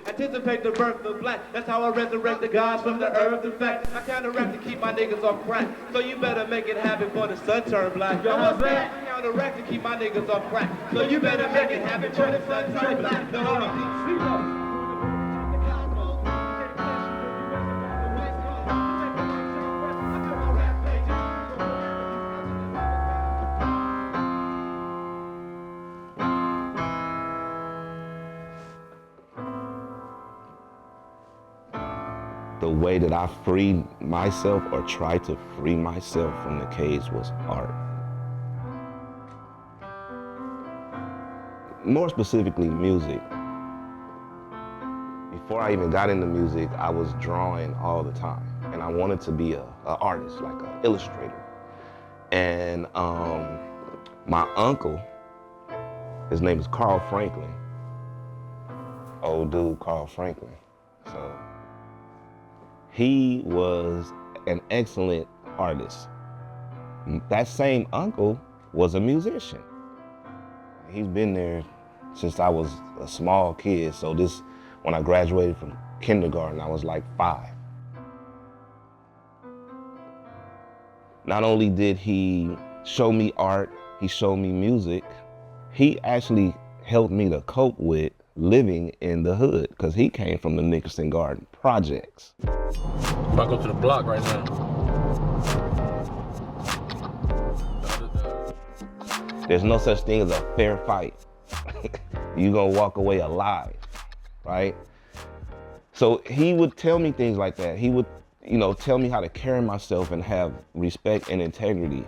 Anticipate the birth of black. That's how I resurrect the gods from the earth. In fact, I counteract to keep my niggas off crack. So you better make it happen before the sun turn black. I was back. I counteract to keep my niggas off crack. So you better make it happen before the sun turn black. The only The way that I freed myself or tried to free myself from the cage was art. More specifically, music. Before I even got into music, I was drawing all the time. And I wanted to be an artist, like an illustrator. And my uncle, his name is Carl Franklin. Old dude, Carl Franklin. So he was an excellent artist. That same uncle was a musician. He's been there since I was a small kid. So when I graduated from kindergarten, I was like 5. Not only did he show me art, he showed me music, he actually helped me to cope with living in the hood, because he came from the Nickerson Garden projects. I'm about to go to the block right now. There's no such thing as a fair fight. You're gonna walk away alive, right? So he would tell me things like that. He would, tell me how to carry myself and have respect and integrity.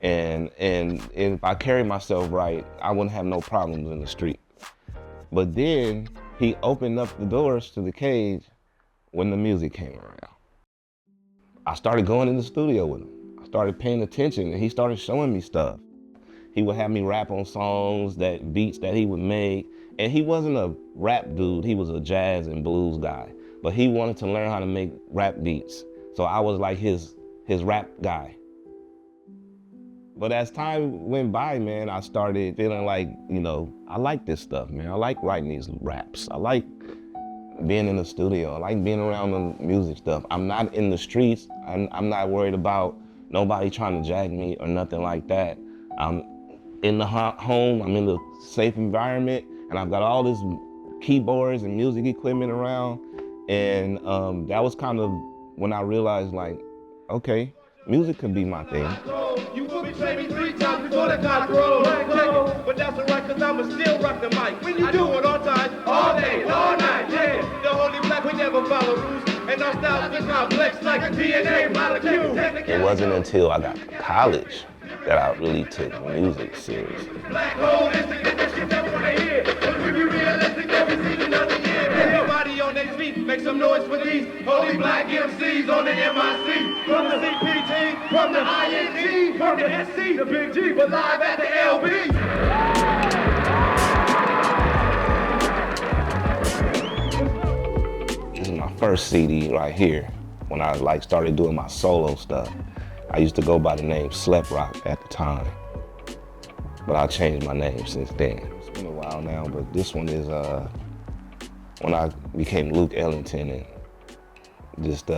And if I carried myself right, I wouldn't have no problems in the street. But then he opened up the doors to the cage when the music came around. I started going in the studio with him. I started paying attention, and he started showing me stuff. He would have me rap on songs, beats that he would make. And he wasn't a rap dude, he was a jazz and blues guy. But he wanted to learn how to make rap beats. So I was like his rap guy. But as time went by, man, I started feeling like, I like this stuff, man. I like writing these raps. I like being in the studio. I like being around the music stuff. I'm not in the streets. I'm not worried about nobody trying to jag me or nothing like that. I'm in the home, I'm in the safe environment, and I've got all this keyboards and music equipment around. And that was kind of when I realized, like, okay, music could be my thing. You will betray me 3 times before the cock crows. But that's alright, cause I'ma still rock the mic. When you do it on time, all day, all night, yeah. The holy black, we never follow rules. And our styles is complex like a DNA molecule. It wasn't until I got to college that I really took music serious. Black hole is the shit that wanna hear. But we be realistic every season of the year. Everybody on their feet, make some noise for these holy black MCs on the MIC. From the CPT, from the INT, from the SC, the Big G, but live at the LB. This is my first CD right here, when I started doing my solo stuff. I used to go by the name Slep Rock at the time, but I changed my name since then. It's been a while now, but this one is when I became Luke Ellington and just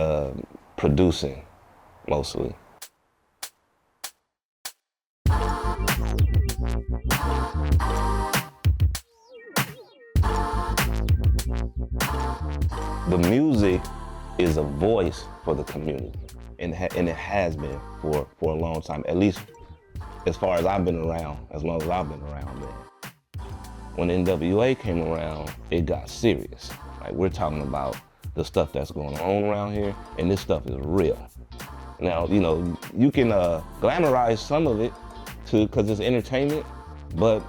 producing mostly. The music is a voice for the community. And it has been for a long time, at least as far as I've been around, as long as I've been around, man. When NWA came around, it got serious. Like, we're talking about the stuff that's going on around here, and this stuff is real. Now, you can glamorize some of it because it's entertainment, but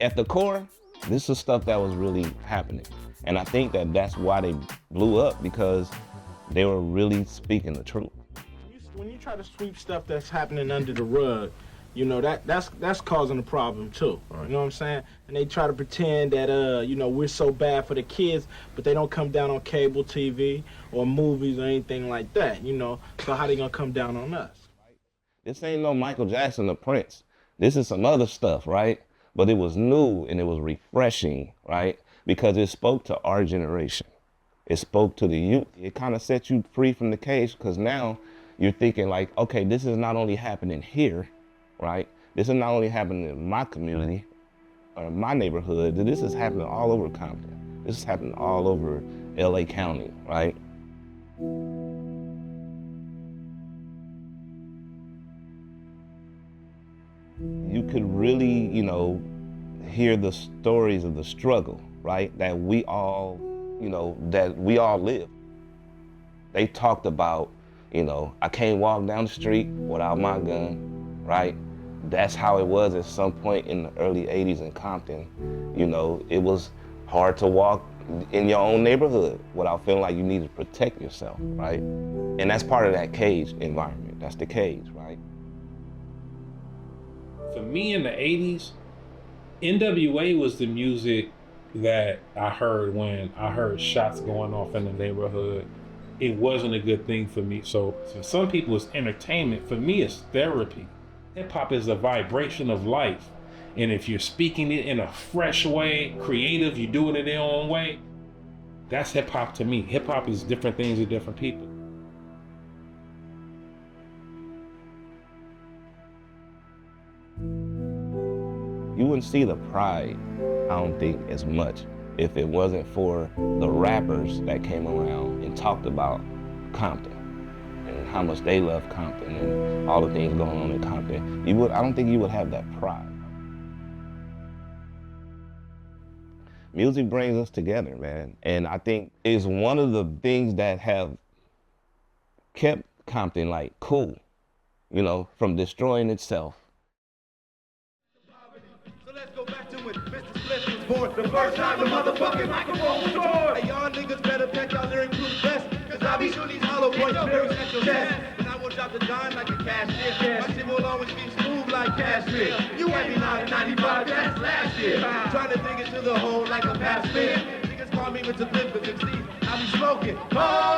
at the core, this is stuff that was really happening. And I think that's why they blew up, because they were really speaking the truth. When you try to sweep stuff that's happening under the rug, that's causing a problem too. Right. You know what I'm saying? And they try to pretend that we're so bad for the kids, but they don't come down on cable TV or movies or anything like that. So how they gonna come down on us? This ain't no Michael Jackson or Prince. This is some other stuff, right? But it was new and it was refreshing, right? Because it spoke to our generation. It spoke to the youth. It kind of set you free from the cage, because now you're thinking like, okay, this is not only happening here, right? This is not only happening in my community or my neighborhood, this is happening all over Compton. This is happening all over LA County, right? You could really, you know, hear the stories of the struggle, right? That we all, you know, that we all live. They talked about, you know, I can't walk down the street without my gun, right? That's how it was at some point in the early 80s in Compton. You know, it was hard to walk in your own neighborhood without feeling like you need to protect yourself, right? And that's part of that cage environment. That's the cage, right? For me in the 80s, NWA was the music that I heard when I heard shots going off in the neighborhood. It wasn't a good thing for me. So for some people it's entertainment. For me it's therapy. Hip hop is a vibration of life. And if you're speaking it in a fresh way, creative, you do it in their own way, that's hip hop to me. Hip hop is different things to different people. You wouldn't see the pride, I don't think, as much if it wasn't for the rappers that came around and talked about Compton and how much they love Compton and all the things going on in Compton. I don't think you would have that pride. Music brings us together, man. And I think it's one of the things that have kept Compton like cool, you know, from destroying itself. So let's go back to it. Mr. Split was born the first time the motherfucking microphone was born. Hey, y'all niggas better pack y'all lyrics to the best, cause I be shooting these hollow points very at your chest. And I won't drop the dime like a cashier. My shit will always be smooth like cashmere. You had me lying 95, that's last year. Trying to dig into the hole like a past spin. Niggas call me Mr. Flip, but succeed. I be smoking. Oh!